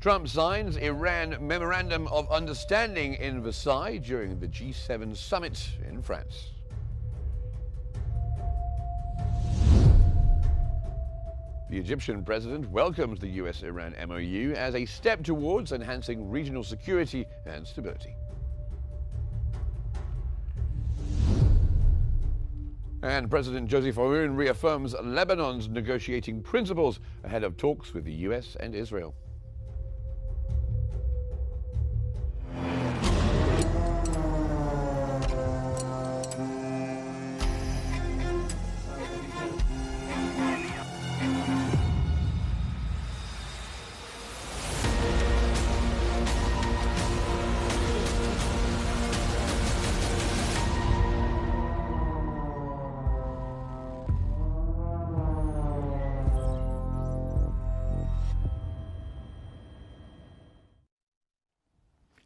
Trump signs Iran Memorandum of Understanding in Versailles during the G7 summit in France. The Egyptian president welcomes the US-Iran MOU as a step towards enhancing regional security and stability. And President Joseph Aoun reaffirms Lebanon's negotiating principles ahead of talks with the US and Israel.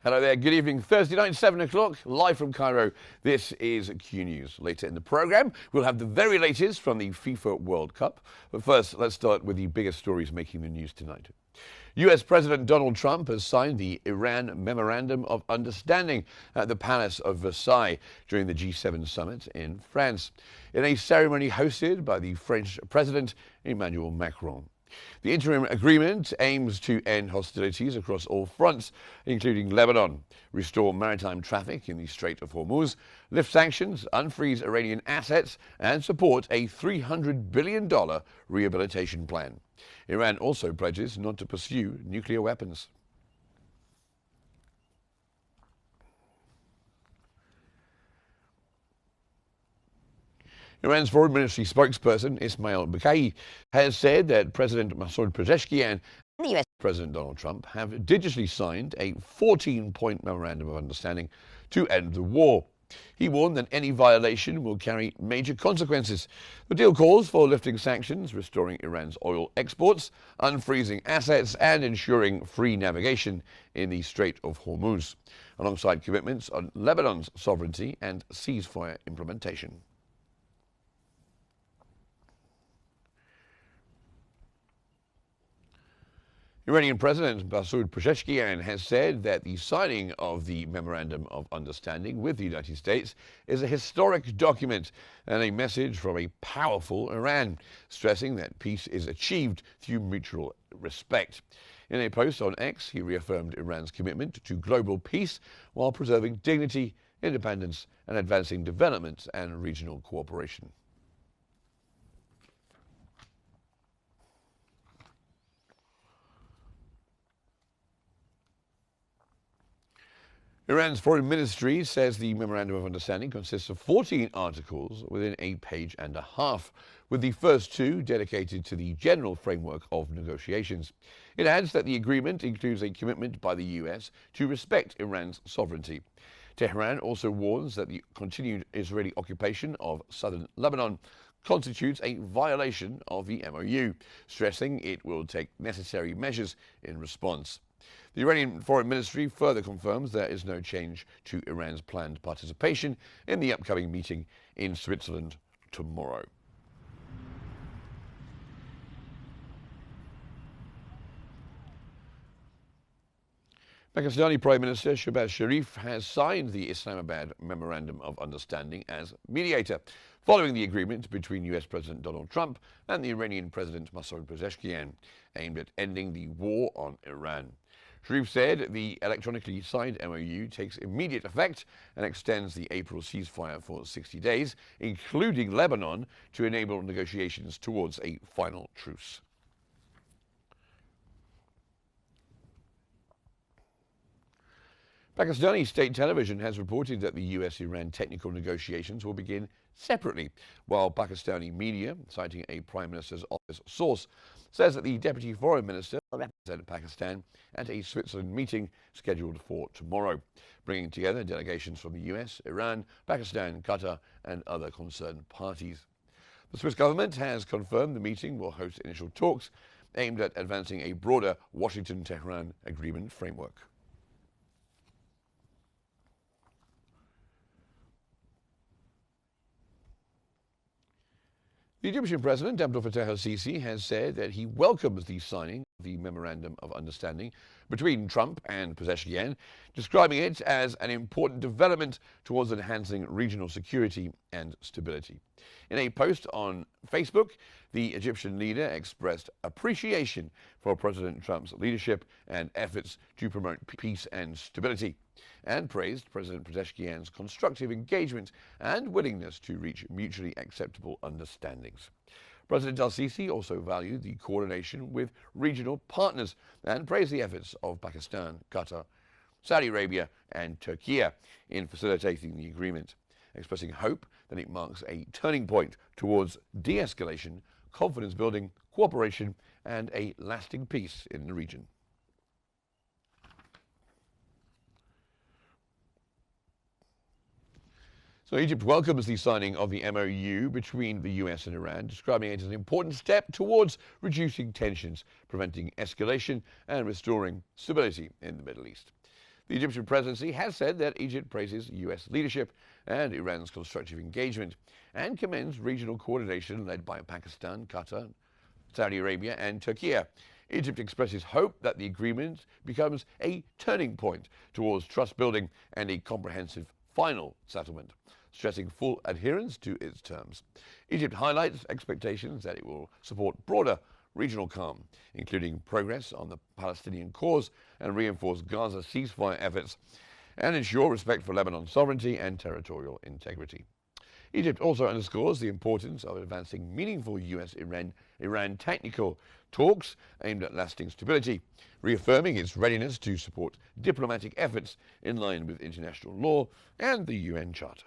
Hello there, good evening. Thursday night, 7 o'clock, live from Cairo. This is Qnews. Later in the programme, we'll have the very latest from the FIFA World Cup. But first, let's start with the biggest stories making the news tonight. US President Donald Trump has signed the Iran Memorandum of Understanding at the Palace of Versailles during the G7 summit in France, in a ceremony hosted by the French President Emmanuel Macron. The interim agreement aims to end hostilities across all fronts, including Lebanon, restore maritime traffic in the Strait of Hormuz, lift sanctions, unfreeze Iranian assets, and support a $300 billion rehabilitation plan. Iran also pledges not to pursue nuclear weapons. Iran's Foreign Ministry spokesperson Ismail Bakai has said that President Masoud Pezeshkian and the US President Donald Trump have digitally signed a 14-point memorandum of understanding to end the war. He warned that any violation will carry major consequences. The deal calls for lifting sanctions, restoring Iran's oil exports, unfreezing assets, and ensuring free navigation in the Strait of Hormuz, alongside commitments on Lebanon's sovereignty and ceasefire implementation. Iranian President Masoud Pezeshkian has said that the signing of the Memorandum of Understanding with the United States is a historic document and a message from a powerful Iran, stressing that peace is achieved through mutual respect. In a post on X, he reaffirmed Iran's commitment to global peace while preserving dignity, independence, and advancing development and regional cooperation. Iran's foreign ministry says the Memorandum of Understanding consists of 14 articles within a page and a half, with the first two dedicated to the general framework of negotiations. It adds that the agreement includes a commitment by the US to respect Iran's sovereignty. Tehran also warns that the continued Israeli occupation of southern Lebanon constitutes a violation of the MOU, stressing it will take necessary measures in response. The Iranian Foreign Ministry further confirms there is no change to Iran's planned participation in the upcoming meeting in Switzerland tomorrow. Pakistani Prime Minister Shehbaz Sharif has signed the Islamabad Memorandum of Understanding as mediator, following the agreement between US President Donald Trump and the Iranian President Masoud Pezeshkian, aimed at ending the war on Iran. Sharif said the electronically signed MOU takes immediate effect and extends the April ceasefire for 60 days, including Lebanon, to enable negotiations towards a final truce. Pakistani state television has reported that the US-Iran technical negotiations will begin separately, while Pakistani media, citing a Prime Minister's office source, says that the Deputy Foreign Minister will represent Pakistan at a Switzerland meeting scheduled for tomorrow, bringing together delegations from the US, Iran, Pakistan, Qatar, and other concerned parties. The Swiss government has confirmed the meeting will host initial talks aimed at advancing a broader Washington-Tehran agreement framework. The Egyptian President Abdel Fattah el-Sisi has said that he welcomes the signing the Memorandum of Understanding between Trump and Pezeshkian, describing it as an important development towards enhancing regional security and stability. In a post on Facebook, the Egyptian leader expressed appreciation for President Trump's leadership and efforts to promote peace and stability, and praised President Pezeshkian's constructive engagement and willingness to reach mutually acceptable understandings. President al-Sisi also valued the coordination with regional partners and praised the efforts of Pakistan, Qatar, Saudi Arabia and Turkey in facilitating the agreement, expressing hope that it marks a turning point towards de-escalation, confidence building, cooperation and a lasting peace in the region. So Egypt welcomes the signing of the MOU between the US and Iran, describing it as an important step towards reducing tensions, preventing escalation and restoring stability in the Middle East. The Egyptian presidency has said that Egypt praises US leadership and Iran's constructive engagement and commends regional coordination led by Pakistan, Qatar, Saudi Arabia and Turkey. Egypt expresses hope that the agreement becomes a turning point towards trust building and a comprehensive final settlement, stressing full adherence to its terms. Egypt highlights expectations that it will support broader regional calm, including progress on the Palestinian cause and reinforce Gaza ceasefire efforts and ensure respect for Lebanon's sovereignty and territorial integrity. Egypt also underscores the importance of advancing meaningful US-Iran technical talks aimed at lasting stability, reaffirming its readiness to support diplomatic efforts in line with international law and the UN Charter.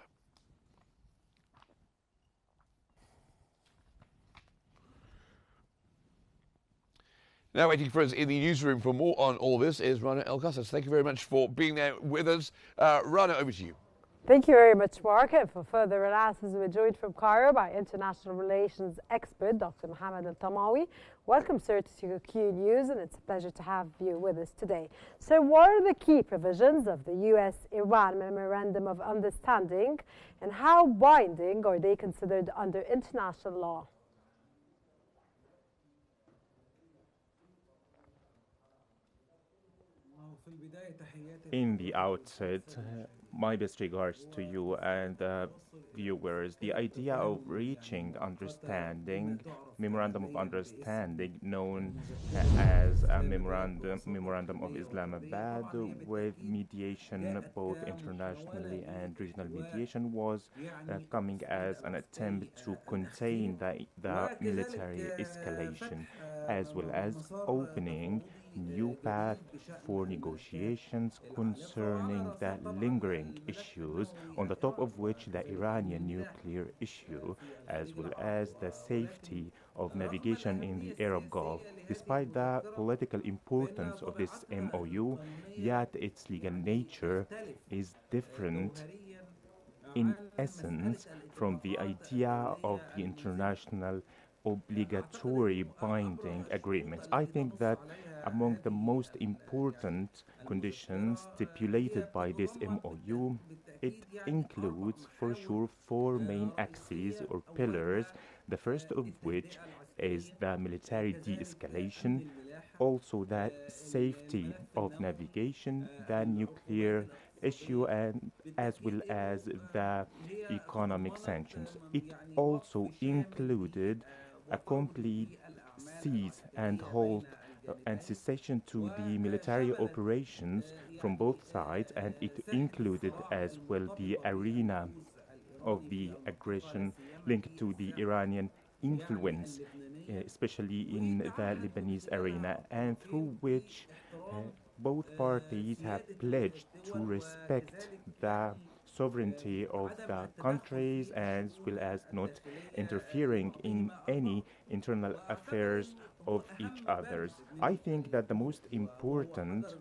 Now waiting for us in the newsroom for more on all this is Rana El-Qassas. Thank you very much for being there with us. Rana, over to you. Thank you very much, Mark. And for further analysis, we're joined from Cairo by international relations expert Dr. Mohammed Al-Tamawi. Welcome, sir, to Qnews, and it's a pleasure to have you with us today. So what are the key provisions of the US-Iran Memorandum of Understanding, and how binding are they considered under international law? In the outset, my best regards to you and viewers. The idea of reaching understanding, memorandum of understanding, known as a memorandum of Islamabad, with mediation both internationally and regional mediation, was coming as an attempt to contain the military escalation, as well as opening new path for negotiations concerning the lingering issues, on the top of which the Iranian nuclear issue, as well as the safety of navigation in the Arab Gulf. Despite the political importance of this MOU, yet its legal nature is different in essence from the idea of the international obligatory binding agreements. I think that among the most important conditions stipulated by this MOU, it includes for sure four main axes or pillars, the first of which is the military de-escalation, also the safety of navigation, the nuclear issue, and as well as the economic sanctions. It also included a complete cease and halt and cessation to the military operations from both sides, and it included as well the arena of the aggression linked to the Iranian influence, especially in the Lebanese arena, and through which both parties have pledged to respect the sovereignty of the countries, as well as not interfering in any internal affairs of each other's. I think that the most important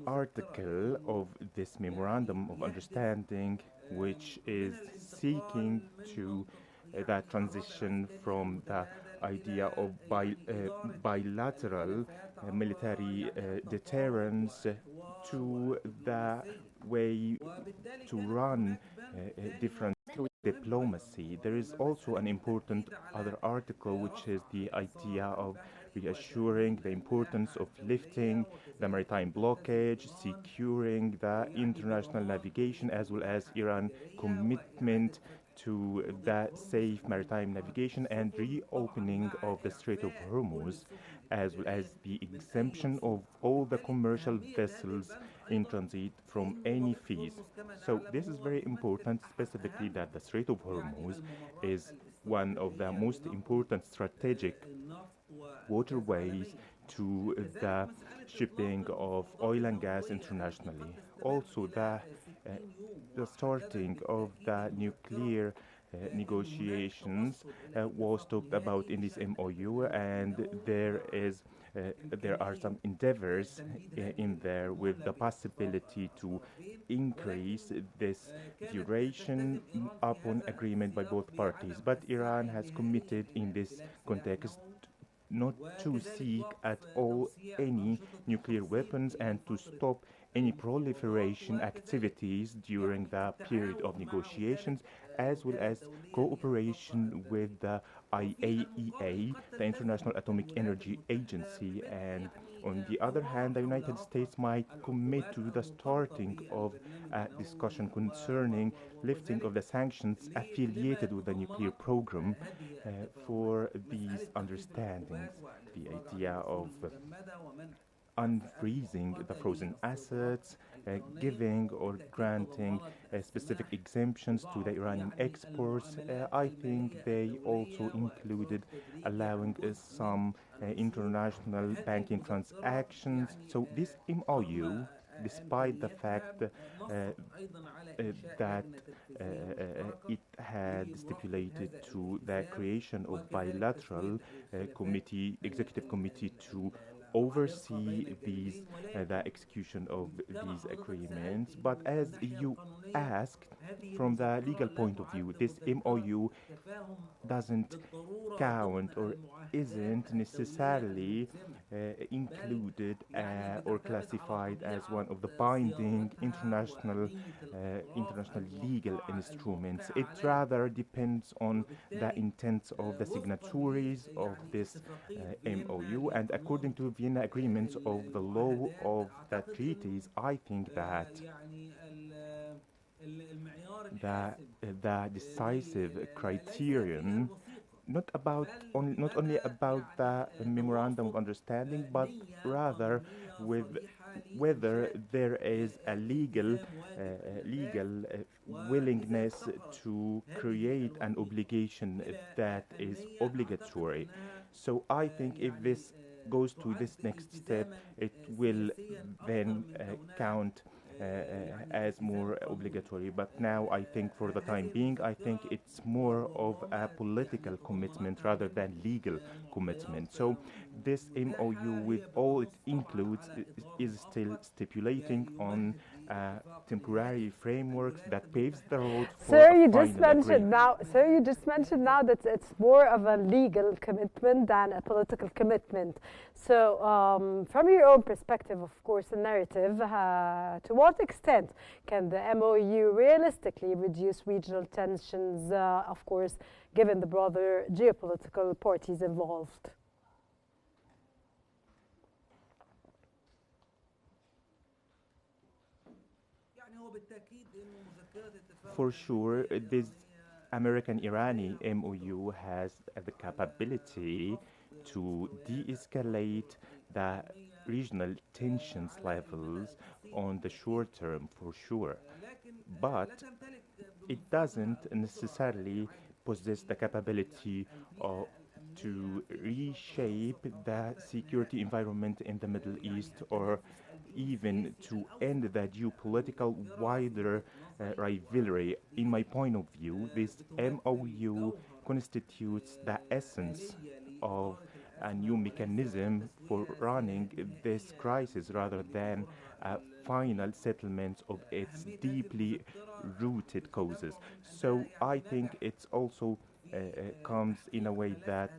article of this memorandum of understanding, which is seeking to that transition from the idea of bilateral military deterrence to the way to run different diplomacy. There is also an important other article, which is the idea of reassuring the importance of lifting the maritime blockage, securing the international navigation, as well as Iran's commitment to the safe maritime navigation and reopening of the Strait of Hormuz, as well as the exemption of all the commercial vessels in transit from any fees. So this is very important, specifically that the Strait of Hormuz is one of the most important strategic waterways to the shipping of oil and gas internationally. Also, the starting of the nuclear negotiations was talked about in this MOU, and there are some endeavors in there with the possibility to increase this duration upon agreement by both parties. But Iran has committed in this context not to seek at all any nuclear weapons and to stop any proliferation activities during the period of negotiations, as well as cooperation with the IAEA, the International Atomic Energy Agency. And on the other hand, the United States might commit to the starting of a discussion concerning lifting of the sanctions affiliated with the nuclear program for these understandings. The idea of unfreezing the frozen assets, giving or granting specific exemptions to the Iranian exports. I think they also included allowing some international banking transactions. So this MOU, despite the fact that it had stipulated to the creation of bilateral executive committee to oversee the execution of these agreements. But as you asked, from the legal point of view, this MOU doesn't count or isn't necessarily included or classified as one of the binding international legal instruments. It rather depends on the intent of the signatories of this MOU, and according to Vienna agreements of the law of the treaties, I think that the decisive criterion not only about the memorandum of understanding, but rather with whether there is a legal willingness to create an obligation that is obligatory. So I think if this goes to this next step, it will then count as more obligatory. But now I think for the time being, I think it's more of a political commitment rather than legal commitment. So this MOU, with all it includes, is still stipulating on temporary frameworks that paves the road for Sir, a you final just mentioned agreement. that it's more of a legal commitment than a political commitment. So, from your own perspective, of course, the narrative, to what extent can the MOU realistically reduce regional tensions, of course, given the broader geopolitical parties involved? For sure, this American-Irani MOU has the capability to de-escalate the regional tensions levels on the short term, for sure. But it doesn't necessarily possess the capability to reshape the security environment in the Middle East, or even to end the geopolitical wider rivalry. In my point of view, this MOU constitutes the essence of a new mechanism for running this crisis rather than a final settlement of its deeply rooted causes. So I think it's also comes in a way that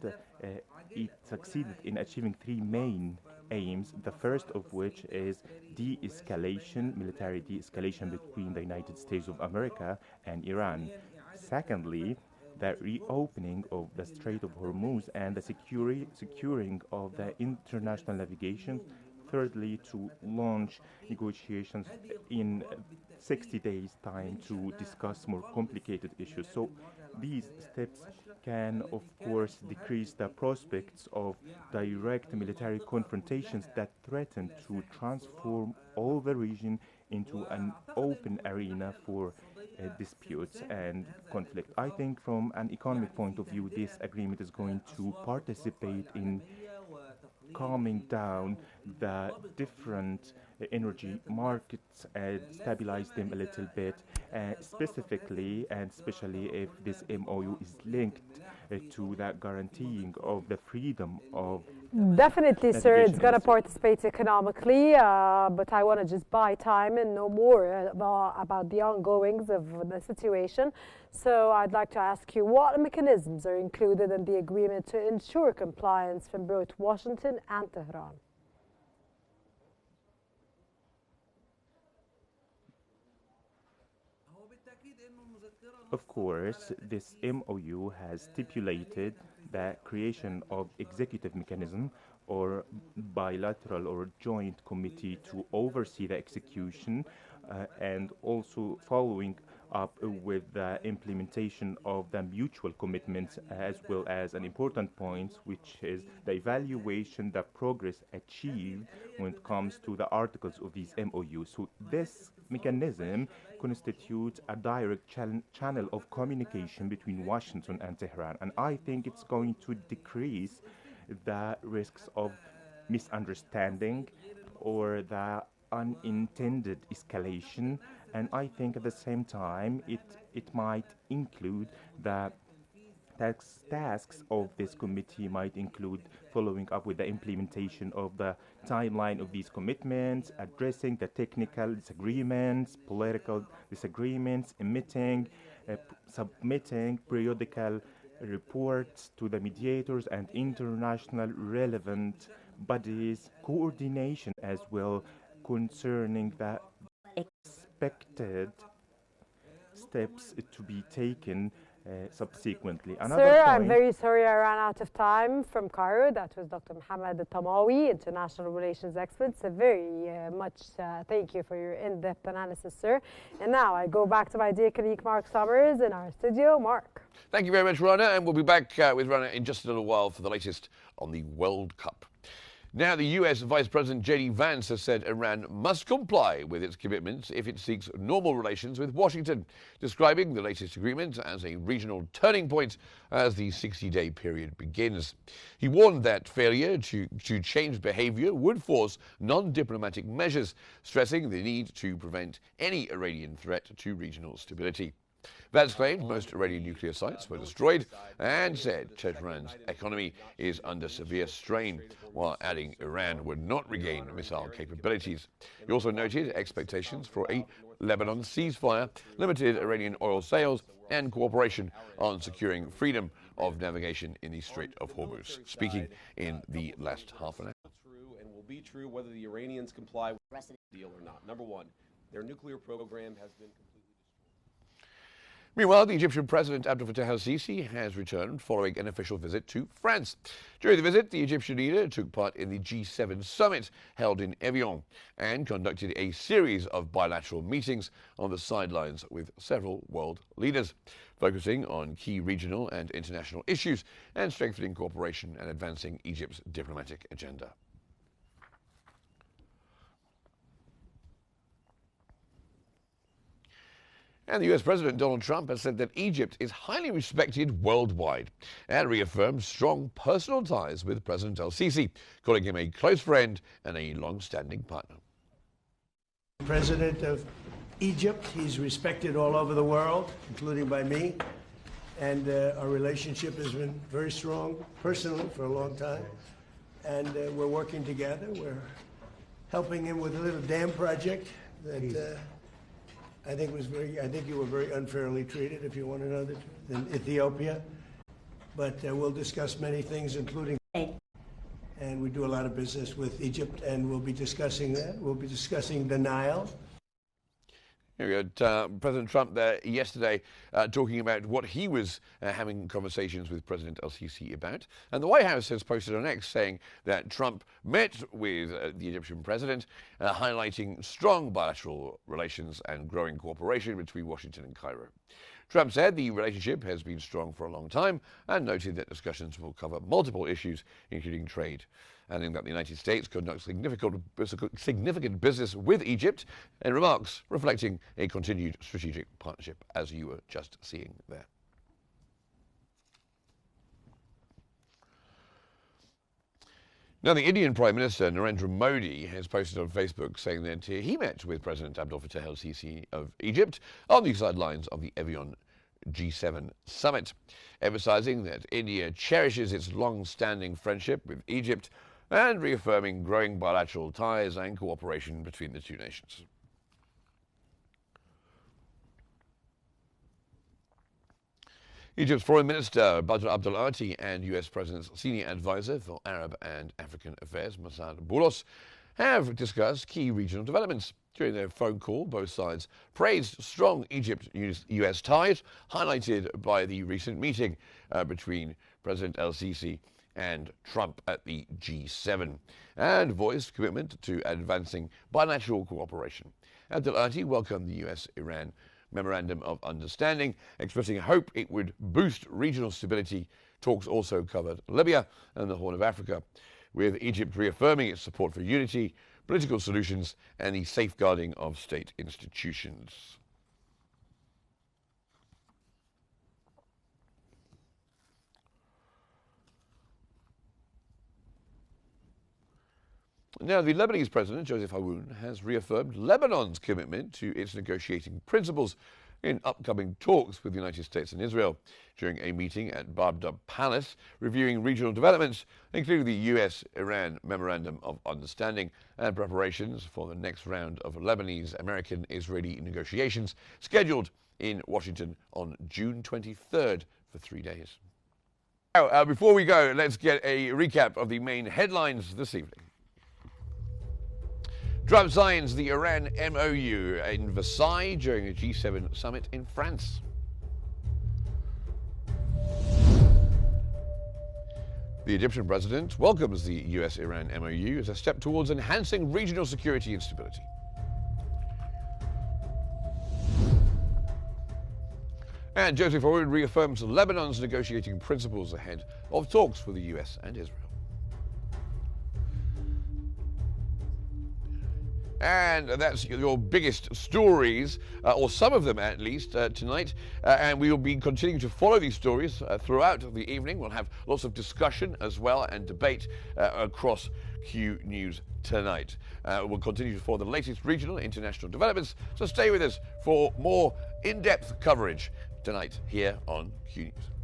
it succeeded in achieving three main aims, the first of which is de-escalation, military de-escalation between the United States of America and Iran. Secondly, the reopening of the Strait of Hormuz and the securing of the international navigation. Thirdly, to launch negotiations in 60 days' time to discuss more complicated issues. So these steps can, of course, decrease the prospects of direct military confrontations that threaten to transform all the region into an open arena for disputes and conflict. I think from an economic point of view, this agreement is going to participate in calming down the different energy markets and stabilize them a little bit, specifically and especially if this MOU is linked to the guaranteeing of the freedom of Definitely, sir, it's going to participate economically, but I want to just buy time and know more about the ongoings of the situation. So I'd like to ask you, what mechanisms are included in the agreement to ensure compliance from both Washington and Tehran? Of course, this MOU has stipulated the creation of executive mechanism or bilateral or joint committee to oversee the execution and also following up with the implementation of the mutual commitments, as well as an important point, which is the evaluation, the progress achieved when it comes to the articles of these MOUs. So this mechanism constitutes a direct channel of communication between Washington and Tehran, and I think it's going to decrease the risks of misunderstanding or the unintended escalation. And I think at the same time it might include the tasks of this committee might include following up with the implementation of the timeline of these commitments, addressing the technical disagreements, political disagreements, submitting periodical reports to the mediators and international relevant bodies, coordination as well concerning the expected steps to be taken subsequently. Sir, I'm very sorry I ran out of time from Cairo. That was Dr. Mohammed Tamawi, International Relations Expert. So very much thank you for your in-depth analysis, sir. And now I go back to my dear colleague Mark Summers in our studio. Mark. Thank you very much, Rana, and we'll be back with Rana in just a little while for the latest on the World Cup. Now, the US Vice President J.D. Vance has said Iran must comply with its commitments if it seeks normal relations with Washington, describing the latest agreement as a regional turning point as the 60-day period begins. He warned that failure to change behavior would force non-diplomatic measures, stressing the need to prevent any Iranian threat to regional stability. Vance claimed most Iranian nuclear sites were destroyed and said Tehran's economy is under severe strain, while adding Iran would not regain missile capabilities. He also noted expectations for a Lebanon ceasefire, limited Iranian oil sales, and cooperation on securing freedom of navigation in the Strait of Hormuz, speaking in the last half an hour. True and will be true whether the Iranians comply with the deal or not. Number one, their nuclear program has been completely. Meanwhile, the Egyptian President Abdel Fattah el-Sisi has returned following an official visit to France. During the visit, the Egyptian leader took part in the G7 summit held in Evian and conducted a series of bilateral meetings on the sidelines with several world leaders, focusing on key regional and international issues and strengthening cooperation and advancing Egypt's diplomatic agenda. And the US President Donald Trump has said that Egypt is highly respected worldwide and reaffirmed strong personal ties with President el-Sisi, calling him a close friend and a long-standing partner. President of Egypt, he's respected all over the world, including by me, and our relationship has been very strong personally for a long time, and we're working together. We're helping him with a little dam project that I think you were very unfairly treated, if you want to know that, in Ethiopia. But we'll discuss many things, including, and we do a lot of business with Egypt, and we'll be discussing that. We'll be discussing the Nile. We had President Trump there yesterday talking about what he was having conversations with President El-Sisi about. And the White House has posted on X saying that Trump met with the Egyptian president, highlighting strong bilateral relations and growing cooperation between Washington and Cairo. Trump said the relationship has been strong for a long time and noted that discussions will cover multiple issues, including trade, adding that the United States conducts significant business with Egypt, and remarks reflecting a continued strategic partnership, as you were just seeing there. Now, the Indian Prime Minister, Narendra Modi, has posted on Facebook saying that he met with President Abdel Fattah el-Sisi of Egypt on the sidelines of the Evian G7 summit, emphasizing that India cherishes its long-standing friendship with Egypt and reaffirming growing bilateral ties and cooperation between the two nations. Egypt's Foreign Minister Badr Abdulati and US President's Senior Advisor for Arab and African Affairs, Masad Boulos, have discussed key regional developments. During their phone call, both sides praised strong Egypt-US ties, highlighted by the recent meeting between President El-Sisi and Trump at the G7, and voiced commitment to advancing bilateral cooperation. Abdulati welcomed the US-Iran Memorandum of Understanding, expressing hope it would boost regional stability. Talks also covered Libya and the Horn of Africa, with Egypt reaffirming its support for unity, political solutions, and the safeguarding of state institutions. Now, the Lebanese President, Joseph Aoun, has reaffirmed Lebanon's commitment to its negotiating principles in upcoming talks with the United States and Israel during a meeting at Barbda Palace, reviewing regional developments, including the US-Iran Memorandum of Understanding and preparations for the next round of Lebanese-American-Israeli negotiations, scheduled in Washington on June 23rd for 3 days. Now, before we go, let's get a recap of the main headlines this evening. Trump signs the Iran MOU in Versailles during a G7 summit in France. The Egyptian president welcomes the US-Iran MOU as a step towards enhancing regional security and stability. And Joseph Aoun reaffirms Lebanon's negotiating principles ahead of talks with the US and Israel. And that's your biggest stories, or some of them at least, tonight. And we will be continuing to follow these stories throughout the evening. We'll have lots of discussion as well and debate across Q News tonight. We'll continue to follow the latest regional and international developments. So stay with us for more in-depth coverage tonight here on Q News.